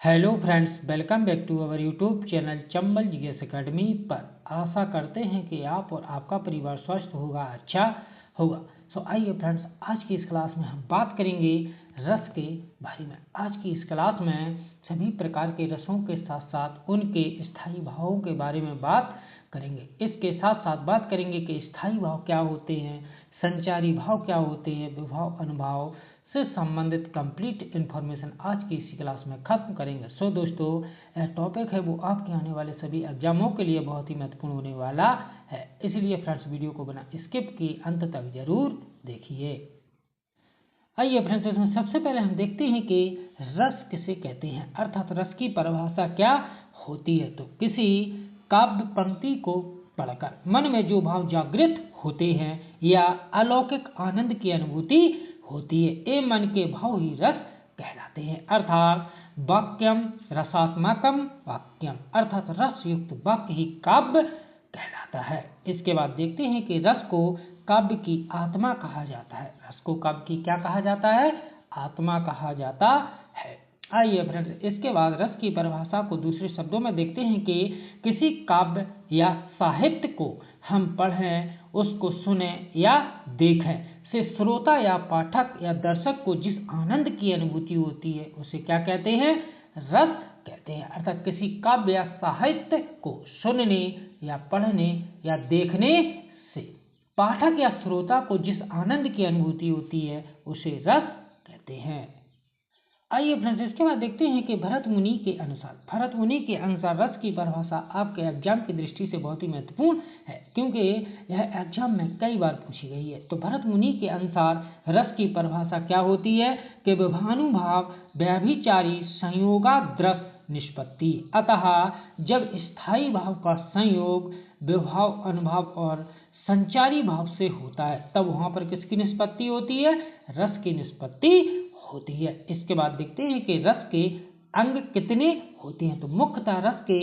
Hello friends, welcome back to our YouTube channel Chambal GS academy पर। आशा करते हैं कि आप और आपका परिवार स्वस्थ होगा, अच्छा होगा। आइए फ्रेंड्स, आज की इस क्लास में हम बात करेंगे रस के बारे में। आज की इस क्लास में सभी प्रकार के रसों के साथ साथ उनके स्थायी भावों के बारे में बात करेंगे। इसके साथ साथ बात करेंगे कि स्थायी भाव क्या होते हैं, संचारी भाव क्या होते हैं, विभाव अनुभाव से संबंधित कंप्लीट इन्फॉर्मेशन आज की इसी क्लास में खत्म करेंगे। दोस्तों, यह टॉपिक है वो आपके आने वाले सभी एग्जामों के लिए बहुत ही महत्वपूर्ण होने वाला है, इसलिए फ्रेंड्स वीडियो को बिना स्किप किए अंत तक जरूर देखिए। आइए फ्रेंड्स, इसमें सबसे पहले हम देखते हैं कि रस किसे कहते हैं, अर्थात रस की परिभाषा क्या होती है। तो किसी काव्य पंक्ति को पढ़कर मन में जो भाव जागृत होते हैं या अलौकिक आनंद की अनुभूति होती है, ये मन के भाव ही रस कहलाते हैं। अर्थात वाक्यम रसात्मकम वाक्यम, अर्थात रस युक्त वाक्य ही काव्य कहलाता है। इसके बाद देखते हैं कि रस को काव्य की आत्मा कहा जाता है। रस को काव्य की क्या कहा जाता है? आत्मा कहा जाता है। आइए फ्रेंड्स, इसके बाद रस की परिभाषा को दूसरे शब्दों में देखते हैं कि किसी काव्य या साहित्य को हम पढ़ें, उसको सुने या देखें से श्रोता या पाठक या दर्शक को जिस आनंद की अनुभूति होती है उसे क्या कहते हैं? रस कहते हैं। अर्थात किसी काव्य या साहित्य को सुनने या पढ़ने या देखने से पाठक या श्रोता को जिस आनंद की अनुभूति होती है उसे रस कहते हैं। आइए फ्रेंड्स, इसके बाद देखते हैं कि भरत मुनि के अनुसार रस की परिभाषा आपके एग्जाम की दृष्टि से बहुत ही महत्वपूर्ण है, क्योंकि यह एग्जाम में कई बार पूछी गई है। तो भरत मुनि के अनुसार रस की परिभाषा क्या होती है कि विभानुभाव व्यभिचारी संयोगाद्रस निष्पत्ति। अतः जब स्थायी भाव का संयोग विभाव अनुभाव और संचारी भाव से होता है तब वहां पर किसकी निष्पत्ति होती है? रस की निष्पत्ति होती है। इसके बाद देखते हैं कि रस के अंग कितने होते हैं। तो मुख्यतः रस के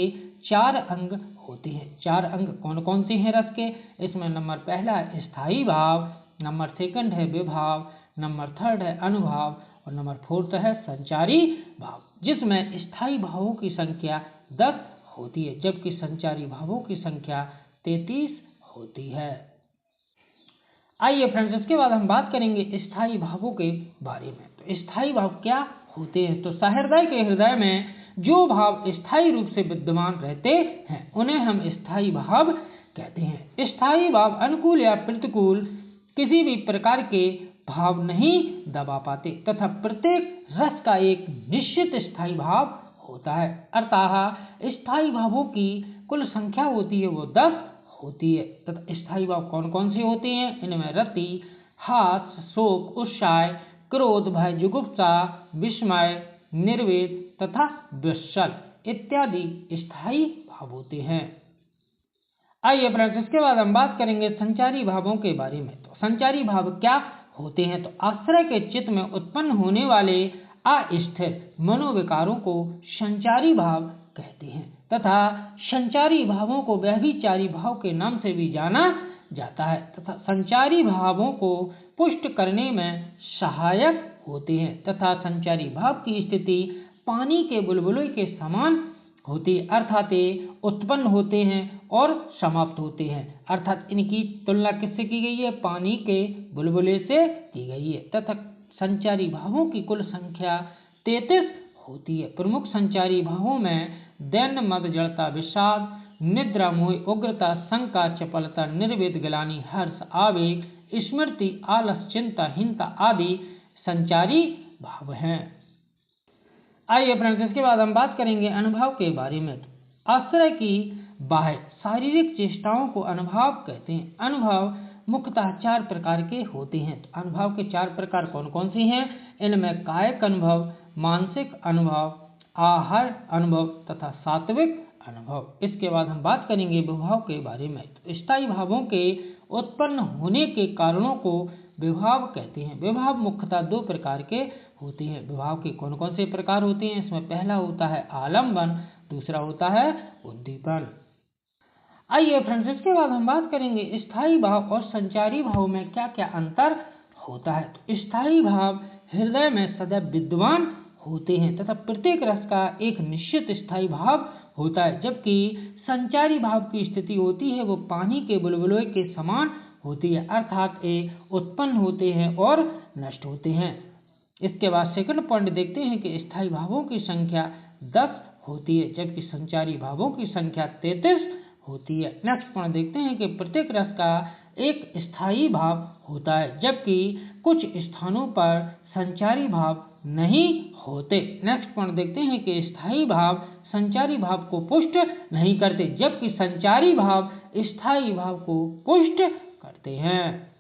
4 अंग होते हैं। 4 अंग कौन कौन से हैं रस के? इसमें नंबर पहला है स्थायी भाव, नंबर सेकंड है विभाव, नंबर थर्ड है अनुभाव और नंबर फोर्थ है संचारी भाव, जिसमें स्थायी भावों की संख्या 10 होती है जबकि संचारी भावों की संख्या 33 होती है। आइए फ्रेंड्स, इसके बाद हम बात करेंगे स्थायी भावों के बारे में। तो स्थायी भाव क्या होते हैं? तो सहृदय के हृदय में जो भाव स्थायी रूप से विद्यमान रहते हैं उन्हें हम स्थायी भाव कहते हैं। स्थायी भाव अनुकूल या प्रतिकूल किसी भी प्रकार के भाव नहीं दबा पाते तथा प्रत्येक रस का एक निश्चित स्थायी भाव होता है। अर्थात स्थायी भावों की कुल संख्या होती है वो 10 होती है। तथा स्थायी भाव कौन कौन से होते हैं? इनमें रति, हास्य, शोक, उत्साह, क्रोध, भय, जुगुप्सा, विस्मय, निर्वेद तथा विश्चल इत्यादि स्थायी भाव होते हैं। आइए फ्रेंड्स, इसके बाद हम बात करेंगे संचारी भावों के बारे में। तो संचारी भाव क्या होते हैं? तो आश्रय के चित्त में उत्पन्न होने वाले अस्थिर मनोविकारों को संचारी भाव कहते हैं तथा संचारी भावों को व्यभिचारी भाव के नाम से भी जाना जाता है तथा संचारी भावों को पुष्ट करने में सहायक होते हैं तथा संचारी भाव की स्थिति पानी के बुलबुले के समान होती है, अर्थात उत्पन्न होते हैं और समाप्त होते हैं। अर्थात इनकी तुलना किससे की गई है? पानी के बुलबुले से की गई है। तथा संचारी भावों की कुल संख्या 33 होती है। प्रमुख संचारी भावों में दैन्य, मद, जड़ता, विषाद, निद्रा, मोह, उग्रता, शंका, चपलता, निर्वेद, ग्लानि, हर्ष, आवेग, स्मृति, आलस, चिंता, हीनता आदि संचारी भाव हैं। आइए फ्रेंड्स, इसके बाद हम बात करेंगे अनुभाव के बारे में। आश्रय की बाह्य शारीरिक चेष्टाओं को अनुभाव कहते हैं। अनुभाव मुख्यतः 4 प्रकार के होते हैं। तो अनुभाव के 4 प्रकार कौन कौन से हैं? इनमें कायिक अनुभव, मानसिक अनुभव, आहार अनुभव तथा सात्विक अनुभव। इसके बाद हम बात करेंगे विभाव के बारे में। तो स्थायी भावों के उत्पन्न होने के कारणों को विभाव कहते हैं। विभाव मुख्यतः 2 प्रकार के होते हैं। विभाव के कौन कौन से प्रकार होते हैं? इसमें पहला होता है आलम्बन, दूसरा होता है उद्दीपन। आइए फ्रेंड्स, इसके बाद हम बात करेंगे स्थायी भाव और संचारी भाव में क्या क्या अंतर होता है। तो स्थायी भाव हृदय में सदैव विद्यमान होते हैं तथा प्रत्येक रस का एक निश्चित स्थायी भाव होता है, जबकि संचारी भाव की स्थिति होती है वो पानी के बुलबुले के समान होती है, अर्थात ये उत्पन्न होते हैं और नष्ट होते हैं। इसके बाद सेकंड पॉइंट देखते हैं कि स्थायी भावों की संख्या 10 होती है, जबकि संचारी भावों की संख्या 33 होती है। नेक्स्ट पॉइंट देखते हैं कि प्रत्येक रस का एक स्थायी भाव होता है, जबकि कुछ स्थानों पर संचारी भाव नहीं होते। नेक्स्ट पॉइंट देखते हैं कि स्थायी भाव संचारी भाव को पुष्ट नहीं करते, जबकि संचारी भाव स्थायी भाव को पुष्ट करते हैं।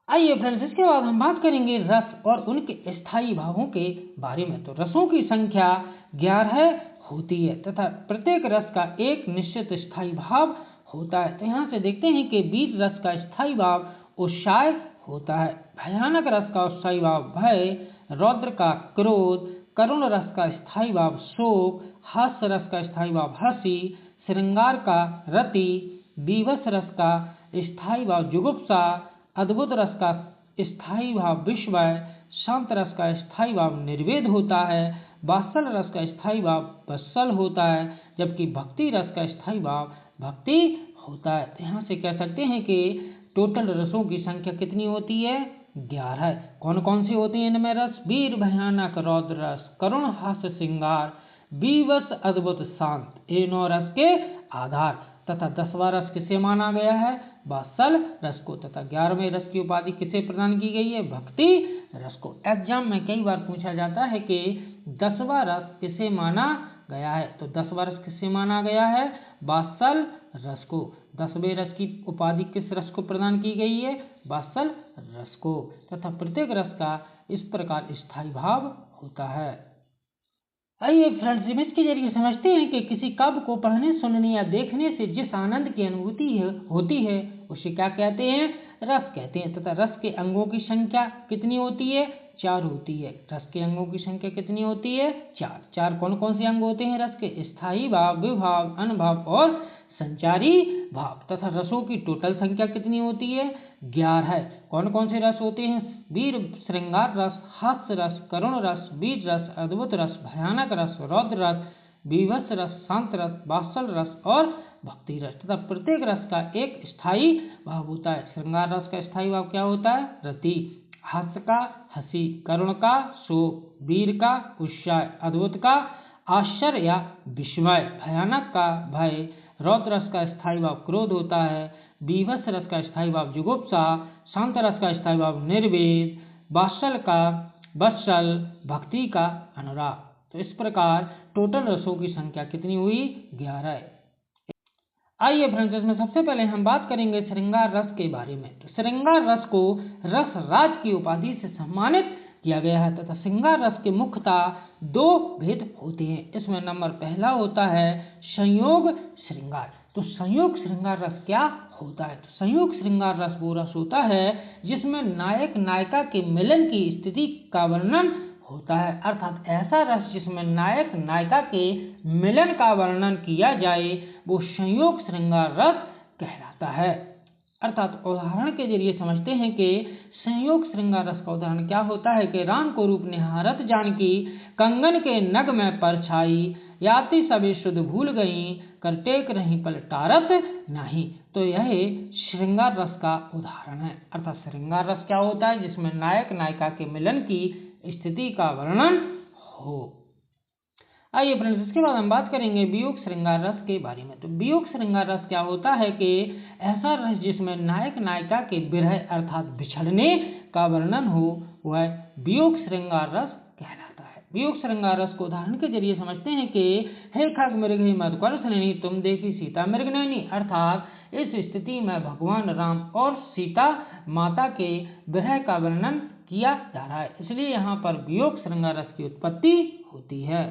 आइए फ्रेंड्स, इसके बाद हम बात करेंगे रस और उनके स्थायी भावों के बारे में। तो रसों की संख्या 11 होती है तथा प्रत्येक रस का एक निश्चित स्थायी भाव होता है। तो यहाँ से देखते हैं कि बीज रस का स्थायी भाव उत्साह होता है, भयानक रस का स्थायी भाव भय, रौद्र का क्रोध, करुण रस का स्थायी भाव शोक, हास्य रस का स्थायी भाव हंसी, श्रृंगार का रति, बीभत्स रस का स्थायी भाव जुगुप्सा, अद्भुत रस का स्थायी भाव विस्मय, शांत रस का स्थायी भाव निर्वेद होता है, वात्सल रस का स्थायी भाव वत्सल होता है, जबकि भक्ति रस का स्थायी भाव भक्ति होता है। तो यहाँ से कह सकते हैं कि टोटल रसों की संख्या कितनी होती है? 11। कौन कौन सी होती है इनमें रस? वीर, भयानक, रौद्र रस, करुण, हास्य, श्रृंगार, बीभत्स, अद्भुत, शांत। ये 9 रस के आधार तथा 10वां रस किसे माना गया है? वात्सल रस को। तथा 11वें रस की उपाधि किसे प्रदान की गई है? भक्ति रस को। एग्जाम में कई बार पूछा जाता है कि 10वां रस किसे माना गया है? तो 10वां रस किसे माना गया है? वात्सल रस को। 10वें रस की उपाधि किस रस को प्रदान की गई है? वात्सल रस को। तथा प्रत्येक रस का इस प्रकार स्थायी भाव होता है। आइए फ्रेंड्स, इमेज के जरिए समझते हैं कि किसी काव्य को पढ़ने, सुनने या देखने से जिस आनंद की अनुभूति होती है उसे क्या कहते हैं? रस कहते हैं। तथा रस के अंगों की संख्या कितनी होती है? 4 होती है। रस के अंगों की संख्या कितनी होती है? 4। कौन कौन से अंग होते हैं रस के? स्थायी भाव, विभाव, अनुभाव और संचारी भाव। तथा रसों की टोटल संख्या कितनी होती है? 11। कौन कौन से रस होते हैं? वीर, श्रृंगार रस, हास्य रस, करुण रस, बीज रस, अद्भुत रस, भयानक रस, रौद्र रस, बीभत्स रस, शांत रस, वात्सल रस और भक्ति रस। तथा प्रत्येक रस का एक स्थायी भाव होता है। श्रृंगार रस का स्थायी भाव क्या होता है? रति। हास्य का हंसी, करुण का शोक, वीर का उत्साह, अद्भुत का आश्चर्य या विस्मय, भयानक का भय, रौद्र रस का स्थायी भाव क्रोध होता है, बीभत्स रस का स्थायी भाव जुगुप्सा, शांत रस का स्थायी भाव निर्वेद, वात्सल का वत्सल, भक्ति का अनुराग। तो इस प्रकार टोटल रसों की संख्या कितनी हुई? 11। आइए फ्रेंड्स, इसमें सबसे पहले हम बात करेंगे श्रृंगार रस के बारे में। तो श्रृंगार रस को रस राज की उपाधि से सम्मानित किया गया है तथा श्रृंगार रस के मुख्यतः 2 भेद होते हैं। इसमें नंबर पहला होता है संयोग श्रृंगार। तो संयोग श्रृंगार रस क्या होता है? तो संयोग श्रृंगार रस वो रस होता है जिसमें नायक नायिका के मिलन की स्थिति का वर्णन होता है, अर्थात ऐसा रस जिसमें नायक नायिका के मिलन का वर्णन किया जाए वो संयोग श्रृंगार रस कहलाता है। अर्थात उदाहरण के जरिए समझते हैं कि संयोग श्रृंगार रस का उदाहरण क्या होता है कि राम को रूप निहारत जानकी, कंगन के नग में परछाई, याति सबे शुद्ध भूल गई, कर टेक रही पल टारत नहीं। तो यह श्रृंगार रस का उदाहरण है। अर्थात श्रृंगार रस क्या होता है? जिसमें नायक नायिका के मिलन की स्थिति का वर्णन हो। आइए फ्रेंड्स, इसके बाद हम बात करेंगे वियोग श्रृंगार रस के बारे में। तो वियोग श्रृंगार रस क्या होता है कि ऐसा रस जिसमें नायक नायिका के विरह अर्थात बिछड़ने का वर्णन हो वह वियोग श्रृंगार रस कहलाता है। वियोग श्रृंगार रस को उदाहरण के जरिए समझते हैं कि हे खग मृग मधुकर सनैनी, तुम देखी सीता मृग नैनी। अर्थात इस स्थिति में भगवान राम और सीता माता के विरह का वर्णन किया जा रहा है, इसलिए यहाँ पर वियोग श्रृंगार रस की उत्पत्ति होती है।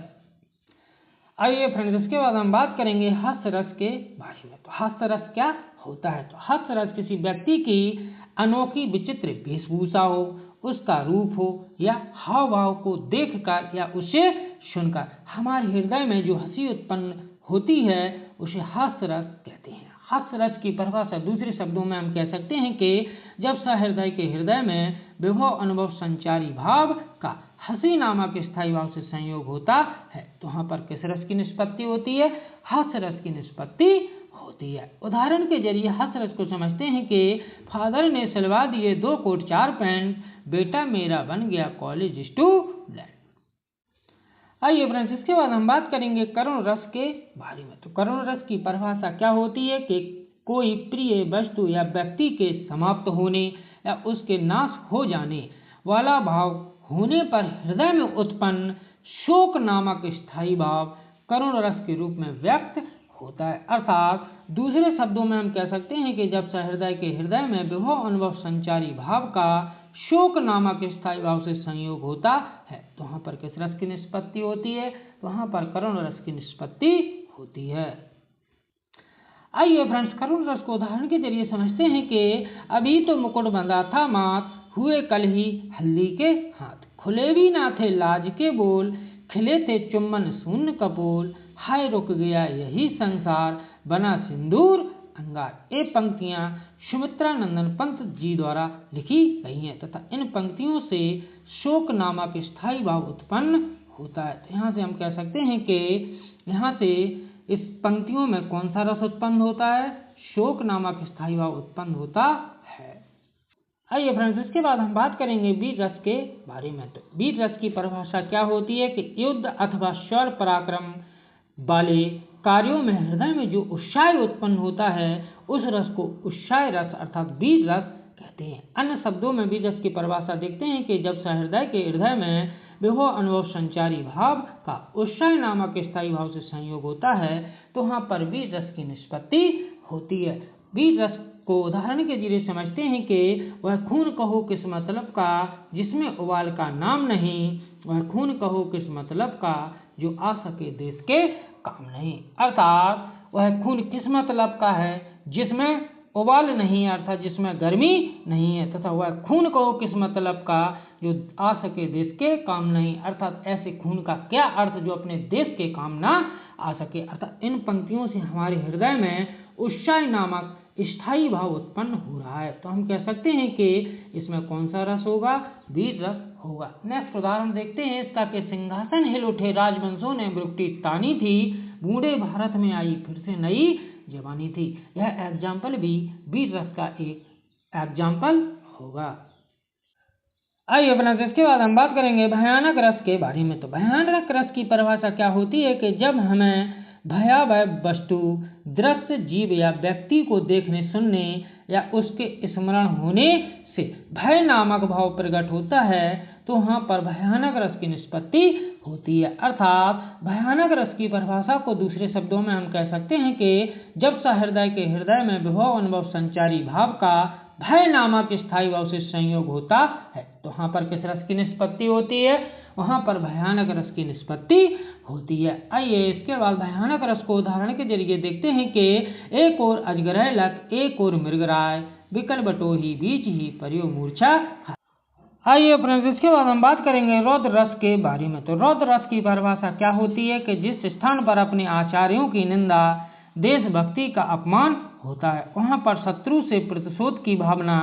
आइए फ्रेंड्स, इसके बाद हम बात करेंगे हास्य रस के बारे में। तो हास्य रस क्या होता है? तो हास्य रस किसी व्यक्ति की अनोखी विचित्र वेशभूषा हो, उसका रूप हो या हाव भाव को देखकर या उसे सुनकर हमारे हृदय में जो हंसी उत्पन्न होती है उसे हास्य रस कहते हैं। हास्य रस की परिभाषा दूसरे शब्दों में हम कह सकते हैं कि जब सहृदय के हृदय में विभव अनुभव संचारी भाव का हंसी नामक स्थायी भाव से संयोग होता है तो वहां पर किस रस की निष्पत्ति होती है? हंस रस की निष्पत्ति होती है। उदाहरण के जरिए हंस रस को समझते हैं कि फादर ने सिलवा दिए 2 कोट 4 पैंट, बेटा मेरा बन गया कॉलेज स्टूडेंट। आइए फ्रेंड्स, इसके बाद हम बात करेंगे करुण रस के बारे में। तो करुण रस की परिभाषा क्या होती है कि कोई प्रिय वस्तु या व्यक्ति के समाप्त होने या उसके नाश हो जाने वाला भाव होने पर हृदय में उत्पन्न शोक नामक स्थायी भाव करुण रस के रूप में व्यक्त होता है। अर्थात दूसरे शब्दों में हम कह सकते हैं कि जब सहृदय के हृदय में विभव अनुभव संचारी भाव का शोक नामक स्थायी भाव से संयोग होता है तो वहां पर किस रस की निष्पत्ति होती है? तो वहां पर करुण रस की निष्पत्ति होती है। आइए फ्रेंड्स, करुण रस को उदाहरण के जरिए समझते हैं कि अभी तो मुकुट बंधा था मात, हुए कल ही हल्दी के हाथ, खुले भी ना थे लाज के बोल, खिले थे चुम्बन शून्य कपोल, हाय रुक गया यही संसार, बना सिंदूर अंगार। ये पंक्तियां सुमित्रा नंदन पंत जी द्वारा लिखी गई हैं तथा इन पंक्तियों से शोक नामक स्थायी भाव उत्पन्न होता है। तो यहाँ से हम कह सकते हैं कि यहाँ से इस पंक्तियों में कौन सा रस उत्पन्न होता है? शोक नामक स्थायी भाव उत्पन्न होता है। आइए फ्रेंड्स, इसके बाद हम बात करेंगे वीर रस के बारे में। तो वीर रस की परिभाषा क्या होती है कि युद्ध अथवा शौर्य पराक्रम वाले कार्यों में हृदय में जो उत्साह उत्पन्न होता है उस रस को उत्साह रस अर्थात वीर रस कहते हैं। अन्य शब्दों में वीर रस की परिभाषा देखते हैं कि जब सहृदय के हृदय में विभव अनुभव संचारी भाव का उत्साह नामक स्थायी भाव से संयोग होता है तो वहां पर वीर रस की निष्पत्ति होती है। वीर रस को उदाहरण के जरिए समझते हैं कि वह खून कहो किस मतलब का जिसमें उबाल का नाम नहीं, वह खून कहो किस मतलब का जो आ सके देश के काम नहीं। अर्थात वह खून किस मतलब का है? जिसमें उबाल नहीं है अर्थात जिसमें गर्मी नहीं है, तथा वह खून कहो किस मतलब का जो आ सके देश के काम नहीं, अर्थात ऐसे खून का क्या अर्थ जो अपने देश के काम ना आ सके। अर्थात इन पंक्तियों से हमारे हृदय में उत्साह नामक स्थायी भाव उत्पन्न हो रहा है। तो हम कह सकते हैं कि इसमें कौन सा रस होगा? वीर रस होगा। नेक्स्ट उदाहरण देखते हैं इसका कि सिंहासन हिल उठे राजवंशों ने ब्रुकटी तानी थी, बूढ़े भारत में आई फिर से नई जवानी थी। यह एग्जाम्पल भी वीर रस का एक एग्जाम्पल होगा। आइए फ्रेंड्स, इसके बाद हम बात करेंगे भयानक रस के बारे में। तो भयानक रस की परिभाषा क्या होती है कि जब हमें भयावह वस्तु, दृश्य, जीव या व्यक्ति को देखने, सुनने या उसके स्मरण होने से भय नामक भाव प्रकट होता है तो वहां पर भयानक रस की निष्पत्ति होती है। अर्थात भयानक रस की परिभाषा को दूसरे शब्दों में हम कह सकते हैं कि जब सहृदय के हृदय में विभव अनुभव संचारी भाव का भय नामक स्थायी भाव से संयोग होता है तो वहां पर किस रस की निष्पत्ति होती है? वहां पर भयानक रस की निष्पत्ति होती है। आइए इसके बाद भयानक रस को उदाहरण के जरिए देखते हैं कि एक और अजगर लक, एक और मृगराय, विकल बटोही बीच ही परियो मूर्छा। आइए फ्रेंड्स, इसके बाद हम बात करेंगे रौद्र रस के बारे में। तो रौद्र रस की परिभाषा क्या होती है कि जिस स्थान पर अपने आचार्यों की निंदा, देशभक्ति का अपमान होता है वहां पर शत्रु से प्रतिशोध की भावना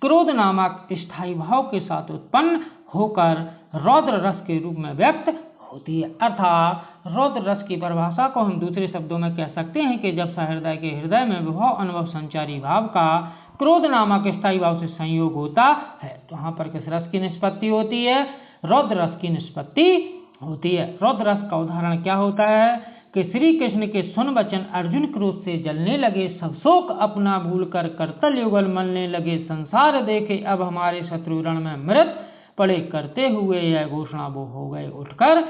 क्रोध नामक स्थायी भाव के साथ उत्पन्न होकर रौद्र रस के रूप में व्यक्त होती है। अर्थात रौद्र रस की परिभाषा को हम दूसरे शब्दों में कह सकते हैं कि जब सहृदय के हृदय में विभव अनुभव संचारी भाव का क्रोध नामक स्थायी भाव से संयोग होता है तो वहां पर किस रस की निष्पत्ति होती है? रौद्र रस की निष्पत्ति होती है। रौद्र रस का उदाहरण क्या होता है कि श्री कृष्ण के सुन वचन अर्जुन क्रोध से जलने लगे, सब शोक अपना भूलकर करतल युगल मलने लगे, संसार देखे अब हमारे शत्रु रण में मृत पड़े, करते हुए यह घोषणा वो हो गए उठकर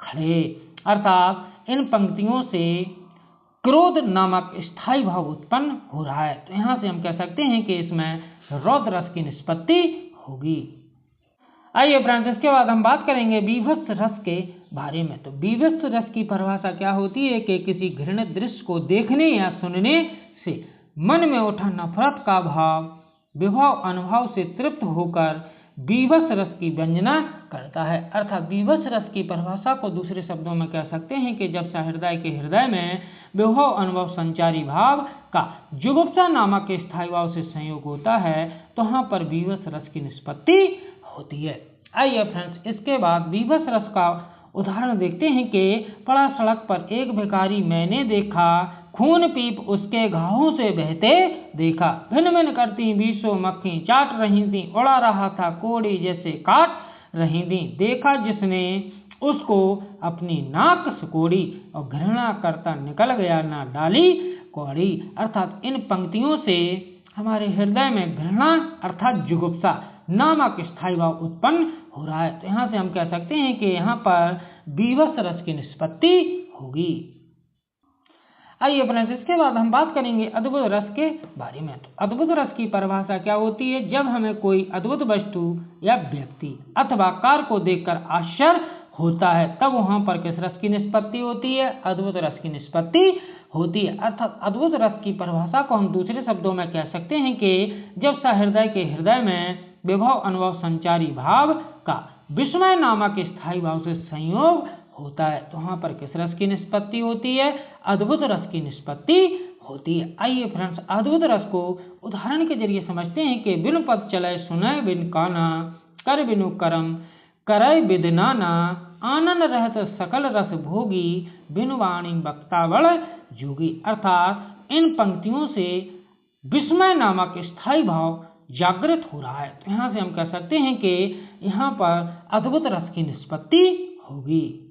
खड़े। अर्थात इन पंक्तियों से क्रोध नामक स्थायी भाव उत्पन्न हो रहा है तो यहाँ से हम कह सकते हैं कि इसमें रौद्र रस की निष्पत्ति होगी। आइए फ्रेंड्स, इसके बाद हम बात करेंगे बीभत्स रस के बारे में। तो बीभत्स रस की परिभाषा क्या होती है कि किसी घृणित दृश्य को देखने या सुनने से मन में उठा नफरत का भाव विभव अनुभव से तृप्त होकर बीभत्स रस की व्यंजना करता है। अर्थात बीभत्स रस की परिभाषा को दूसरे शब्दों में कह सकते हैं कि जब सहृदय के हृदय में विभव अनुभव संचारी भाव का जुगुप्सा नामक के स्थायी भाव से संयोग होता है तो वहां पर बीभत्स रस की निष्पत्ति होती है। आइए फ्रेंड्स, इसके बाद विवश रस का उदाहरण देखते हैं कि पड़ा सड़क पर एक भिखारी मैंने देखा, खून पीप उसके घावों से बहते देखा, भिन भिन करती बीसों मक्खी चाट रही थी, उड़ा रहा था कोड़ी जैसे काट रही थी, देखा जिसने उसको अपनी नाक सिकोड़ी और घृणा करता निकल गया ना डाली कौड़ी। अर्थात इन पंक्तियों से हमारे हृदय में घृणा अर्थात जुगुप्सा नामक स्थायी भाव उत्पन्न हो रहा है। तो यहाँ से हम कह सकते हैं कि यहाँ पर विवश रस की निष्पत्ति होगी। आइए फ्रेंड्स, इसके बाद हम बात करेंगे अद्भुत रस के बारे में। तो अद्भुत रस की परिभाषा क्या होती है? जब हमें कोई अद्भुत वस्तु या व्यक्ति अथवा कार्य को देखकर आश्चर्य होता है, तब वहां पर किस रस की निष्पत्ति होती है? अद्भुत रस की निष्पत्ति होती है। अर्थात अद्भुत रस की परिभाषा को हम दूसरे शब्दों में कह सकते हैं कि जब सहृदय के हृदय में विभव अनुभव संचारी भाव का विस्मय नामक स्थायी भाव से संयोग होता है, तो वहां पर किस रस की निष्पत्ति होती है? अद्भुत रस की निष्पत्ति होती है। आइए फ्रेंड्स, अद्भुत रस को उदाहरण के जरिए समझते हैं कि बिनु पद चले सुनय बिन काना, कर बिनु करम करय बिद नाना, आनंद रहत सकल रस भोगी, बिनु वाणी वक्ता बड़ जोगी। अर्थात इन पंक्तियों से विस्मय नामक स्थायी भाव जागृत हो रहा है। तो यहाँ से हम कह सकते हैं कि यहाँ पर अद्भुत रस की निष्पत्ति होगी।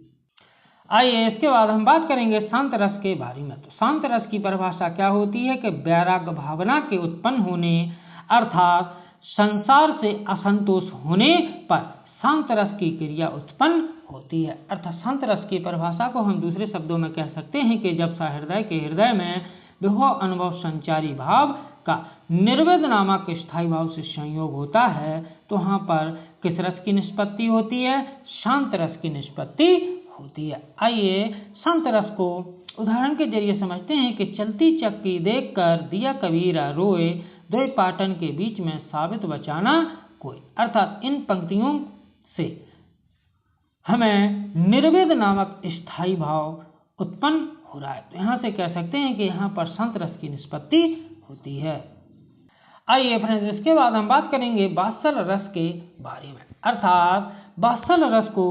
आइए इसके बाद हम बात करेंगे शांत रस के बारे में। तो शांत रस की परिभाषा क्या होती है कि वैराग्य भावना के उत्पन्न होने अर्थात संसार से असंतोष होने पर शांत रस की क्रिया उत्पन्न होती है। अर्थात शांत रस की परिभाषा को हम दूसरे शब्दों में कह सकते हैं कि जब सहृदय के हृदय में विभव अनुभव संचारी भाव का निर्वेद नामक स्थायी भाव से संयोग होता है, तो वहाँ पर किस रस की निष्पत्ति होती है? शांत रस की निष्पत्ति होती है। आइए शांत रस को उदाहरण के जरिए समझते हैं कि चलती चक्की देखकर दिया कबीरा रोए, दो पाटन के बीच में साबित बचाना कोई। अर्थात इन पंक्तियों से हमें निर्वेद नामक स्थायी भाव उत्पन्न हो रहा है। तो यहाँ से कह सकते हैं कि यहाँ पर शांत रस की निष्पत्ति होती है। आइए फ्रेंड्स, इसके बाद हम बात करेंगे वात्सल रस के बारे में। अर्थात वात्सल रस को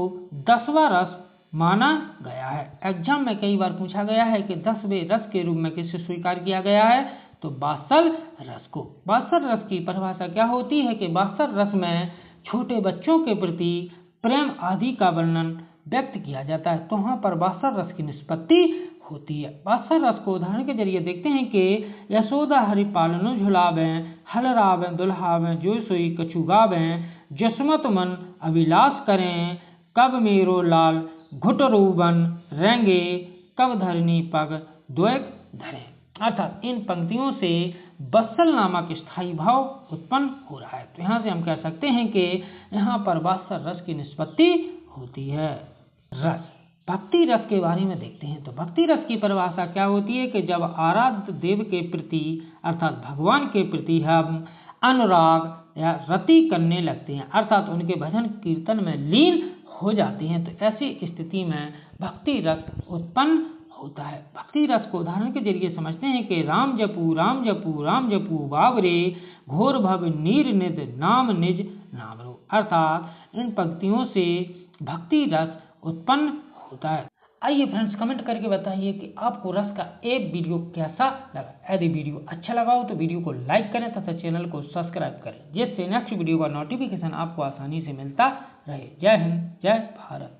10वां रस माना गया है। एग्जाम में कई बार पूछा गया है कि 10वें रस के रूप में किसे स्वीकार किया गया है? तो वात्सल रस को। वात्सल रस की परिभाषा क्या होती है कि वात्सल रस में छोटे बच्चों के प्रति प्रेम आदि का वर्णन व्यक्त किया जाता है, तो वहाँ पर वात्सल रस की निष्पत्ति होती है। वात्सल रस को उदाहरण के जरिए देखते हैं कि यशोदा हरि पालनो झुलावे, हल रावे दुल्हावे, जो सोई कछु गावे, जसमत मन अभिलाष करें, कब मेरो लाल घुटरूबन रेंगे, कब धरनी पग द्वैक धरे। अर्थात इन पंक्तियों से वत्सल नामक स्थायी भाव उत्पन्न हो रहा है। तो यहाँ से हम कह सकते हैं कि यहाँ पर वात्सल रस की निष्पत्ति होती है। रस भक्ति रस के बारे में देखते हैं। तो भक्ति रस की परिभाषा क्या होती है कि जब आराध्य देव के प्रति अर्थात भगवान के प्रति हम अनुराग या रति करने लगते हैं, अर्थात उनके भजन कीर्तन में लीन हो जाती हैं, तो ऐसी स्थिति में भक्ति रस उत्पन्न होता है। भक्ति रस को उदाहरण के जरिए समझते हैं कि राम जपू राम जपू राम जपू बाबरे, घोर भव नीर निज नाम निज नाम रो। अर्थात इन पंक्तियों से भक्ति रस उत्पन्न होता है। आइए फ्रेंड्स, कमेंट करके बताइए कि आपको रस का एक वीडियो कैसा लगा। यदि वीडियो अच्छा लगा हो तो वीडियो को लाइक करें तथा चैनल को सब्सक्राइब करें, जिससे नेक्स्ट वीडियो का नोटिफिकेशन आपको आसानी से मिलता रहे। जय हिंद, जय भारत।